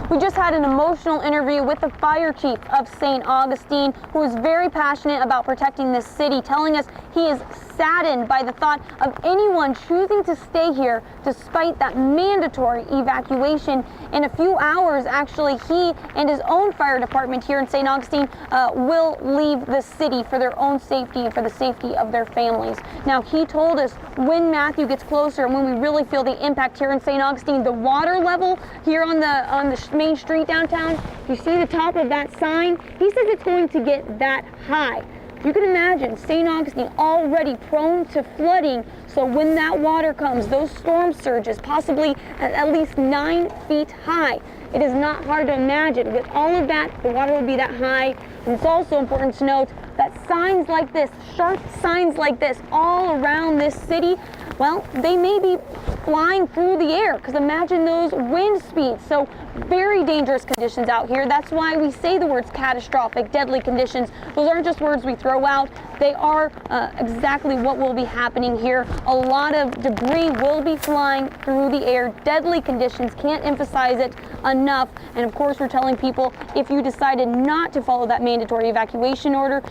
We just had an emotional interview with the fire chief of St. Augustine, who is very passionate about protecting this city, telling us he is saddened by the thought of anyone choosing to stay here despite that mandatory evacuation. In a few hours, actually, he and his own fire department here in St. Augustine will leave the city for their own safety and for the safety of their families. Now, he told us when Mathew gets closer and when we really feel the impact here in St. Augustine, the water level here on the main street downtown, you see the top of that sign? He says it's going to get that high. You can imagine St. Augustine already prone to flooding, so when that water comes, those storm surges, possibly at least 9 feet high, it is not hard to imagine. With all of that, the water will be that high. And it's also important to note that signs like this, sharp signs like this, all around this city, well, they may be flying through the air, because imagine those wind speeds. So very dangerous conditions out here. That's why we say the words catastrophic, deadly conditions. Those aren't just words we throw out. They are exactly what will be happening here. A lot of debris will be flying through the air. Deadly conditions, can't emphasize it enough. And of course, we're telling people, if you decided not to follow that mandatory evacuation order,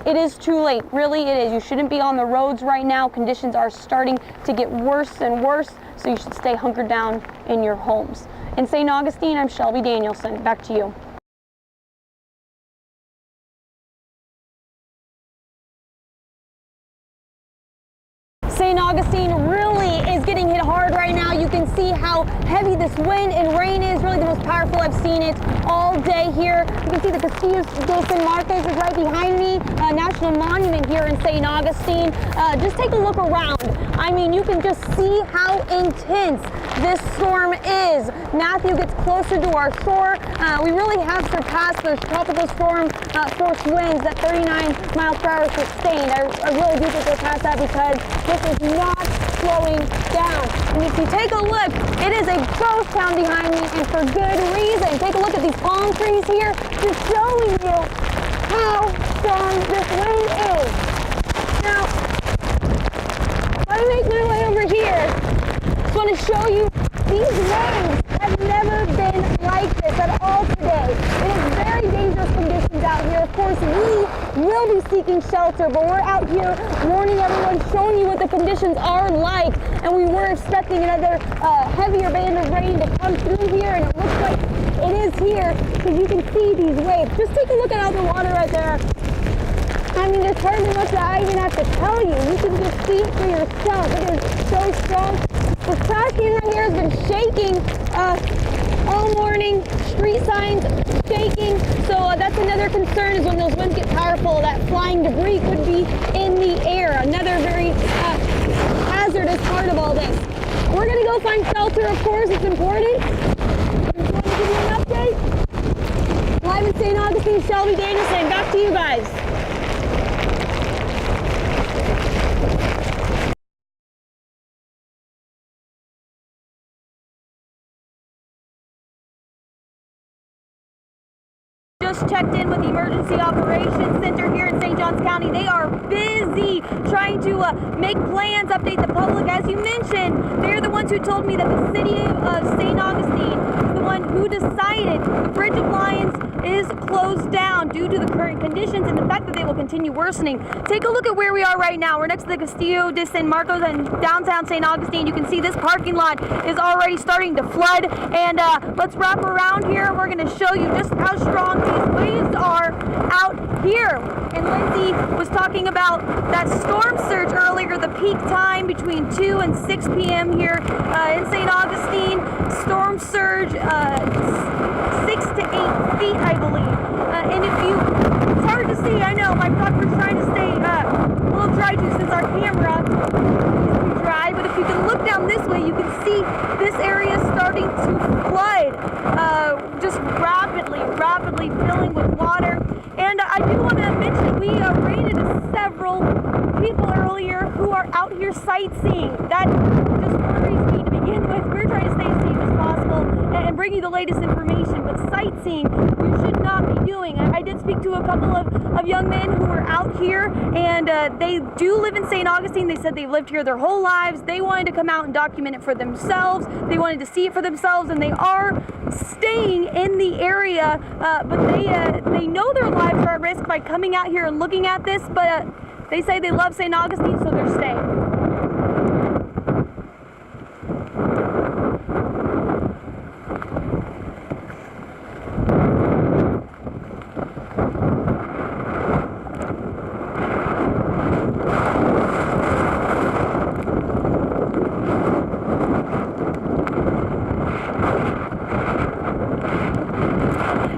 it is too late. Really, it is. You shouldn't be on the roads right now. Conditions are starting to get worse and worse, so you should stay hunkered down in your homes. In St. Augustine, I'm Shelby Danielson. Back to you. St. Augustine really is getting hit hard right now. You can see how heavy this wind and rain is. Really the most powerful I've seen it all day here. You can see the Castillo de San Marcos is right behind me, a national monument here in St. Augustine. Just take a look around. I mean, you can just see how intense this storm is. Mathew gets closer to our shore. We really have surpassed those tropical storm force winds at 39 miles per hour sustained. I really do think we'll pass that, because this is not slowing down. And if you take a look, it is a ghost town behind me, and for good reason. Take a look at these palm trees here, just showing you how strong this wind is. Now, let me make my way over here. Just want to show you these winds have never been like this at all today. It is very dangerous conditions out here. Of course, we will be seeking shelter, but we're out here warning everyone, showing you what the conditions are like. And we were expecting another heavier band of rain to come through here, and it looks like it is here, because you can see these waves. Just take a look at all the water right there. I mean, there's hardly much that I even have to tell you. You can just see it for yourself. It is so strong. The trash can right here has been shaking all morning. Street signs shaking. So that's another concern, is when those winds get powerful, that flying debris could be in the air. Another very hazardous part of all this. We're going to go find shelter, of course. It's important. I just want to give you an update. Live in St. Augustine, Shelby Danielson. Back to you guys. Just checked in with the Emergency Operations Center here in St. Johns County. They are busy trying to make plans, update the public. As you mentioned, they're the ones who told me that the city of St. Augustine is the one who decided the Bridge of Lions is closed down due to the current conditions and the fact that they will continue worsening. Take a look at where we are right now. We're next to the Castillo de San Marcos in downtown St. Augustine. You can see this parking lot is already starting to flood. And let's wrap around here. We're going to show you just how strong these waves are out here. And Lindsay was talking about that storm surge earlier, the peak time between 2 and 6 p.m. here in St. Augustine. Storm surge 6 to 8 feet, I believe. And if you, it's hard to see, I know, my photographer's trying to stay a little dry too, since our camera is dry, but if you can look down this way, you can see this area starting to flood, just rapidly filling with water. And I do want to mention, we ran into several people earlier who are out here sightseeing. That just worries me to begin with. We're trying to stay as safe as possible and bring you the latest information, but sightseeing you should not be doing. I did speak to a couple of young men who were out here, and they do live in St. Augustine. They said they've lived here their whole lives. They wanted to come out and document it for themselves. They wanted to see it for themselves, and they are staying in the area, but they know their lives are at risk by coming out here and looking at this, but they say they love St. Augustine, so they're staying.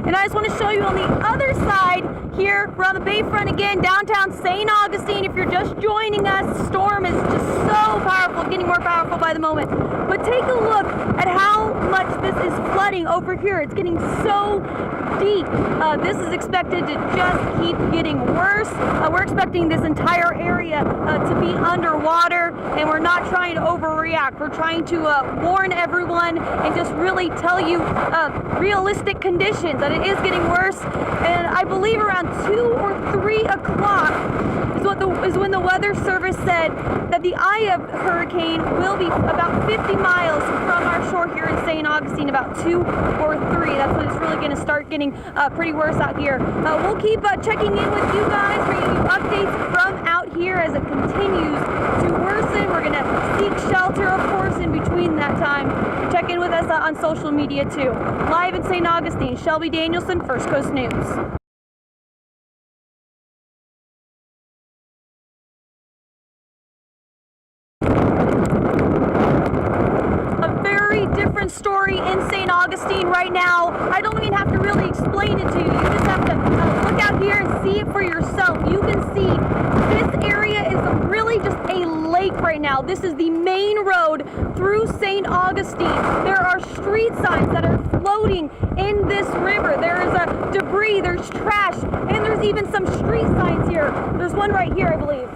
And I just want to show you on the other side here, we're on the bayfront again, downtown St. Augustine. If you're just joining us, the storm is just so powerful, getting more powerful by the moment. But take a look at how much this is flooding over here. It's getting so deep. This is expected to just keep getting worse. We're expecting this entire area to be underwater, and we're not trying to overreact. We're trying to warn everyone and just really tell you realistic conditions, that it is getting worse. And I believe around 2 or 3 o'clock is when the Weather Service said that the eye of hurricane will be about 50 miles from our shore here in St. Augustine, about 2 or 3. That's when it's really going to start getting pretty worse out here. We'll keep checking in with you guys, bringing you updates from out here as it continues to worsen. We're going to seek shelter, of course, in between that time. Check in with us on social media too. Live in St. Augustine, Shelby Danielson, First Coast News. Different story in St. Augustine right now. I don't even have to really explain it to you. You just have to look out here and see it for yourself. You can see this area is really just a lake right now. This is the main road through St. Augustine. There are street signs that are floating in this river. There is debris, there's trash, and there's even some street signs here. There's one right here, I believe.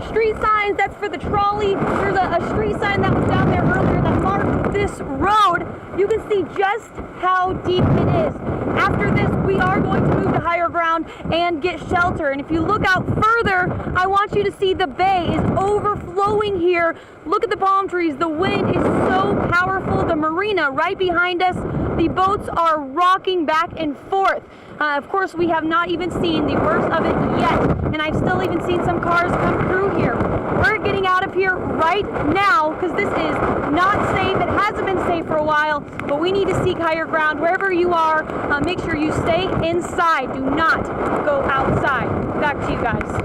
Street signs, that's for the trolley. There's a street sign that was down there earlier that marked this road. You can see just how deep it is. After this, we are going to move to higher ground and get shelter. And if you look out further, I want you to see the bay is overflowing here. Look at the palm trees. The wind is so powerful. The marina right behind us, the boats are rocking back and forth. Of course, we have not even seen the worst of it yet, and I've still even seen some cars come through here. We're getting out of here right now because this is not safe. It hasn't been safe for a while, but we need to seek higher ground. Wherever you are, make sure you stay inside. Do not go outside. Back to you guys.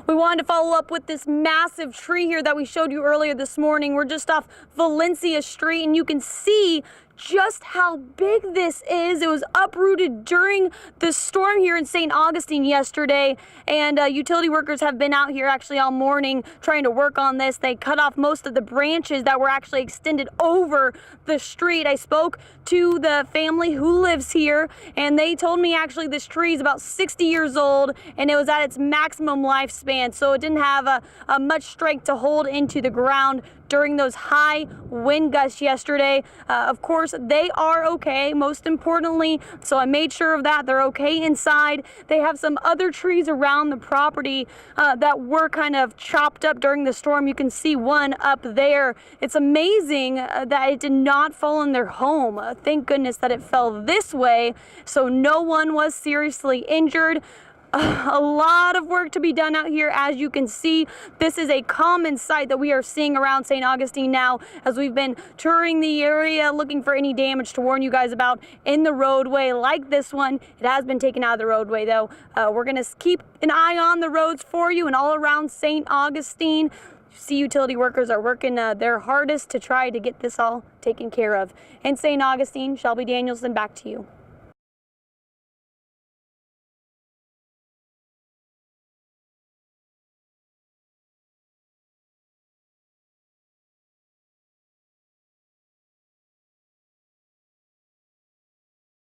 We wanted to follow up with this massive tree here that we showed you earlier this morning. We're just off Valencia Street, and you can see just how big this is. It was uprooted during the storm here in St. Augustine yesterday, and utility workers have been out here actually all morning trying to work on this. They cut off most of the branches that were actually extended over the street. I spoke to the family who lives here, and they told me actually this tree is about 60 years old, and it was at its maximum lifespan, so it didn't have much strength to hold into the ground during those high wind gusts yesterday. Of course, they are okay, most importantly, so I made sure of that. They're okay inside. They have some other trees around the property that were kind of chopped up during the storm. You can see one up there. It's amazing that it did not fall in their home. Thank goodness that it fell this way, so no one was seriously injured. A lot of work to be done out here. As you can see, this is a common sight that we are seeing around St. Augustine now as we've been touring the area looking for any damage to warn you guys about in the roadway like this one. It has been taken out of the roadway though. We're going to keep an eye on the roads for you and all around St. Augustine. See, utility workers are working their hardest to try to get this all taken care of. In St. Augustine, Shelby Danielson, back to you.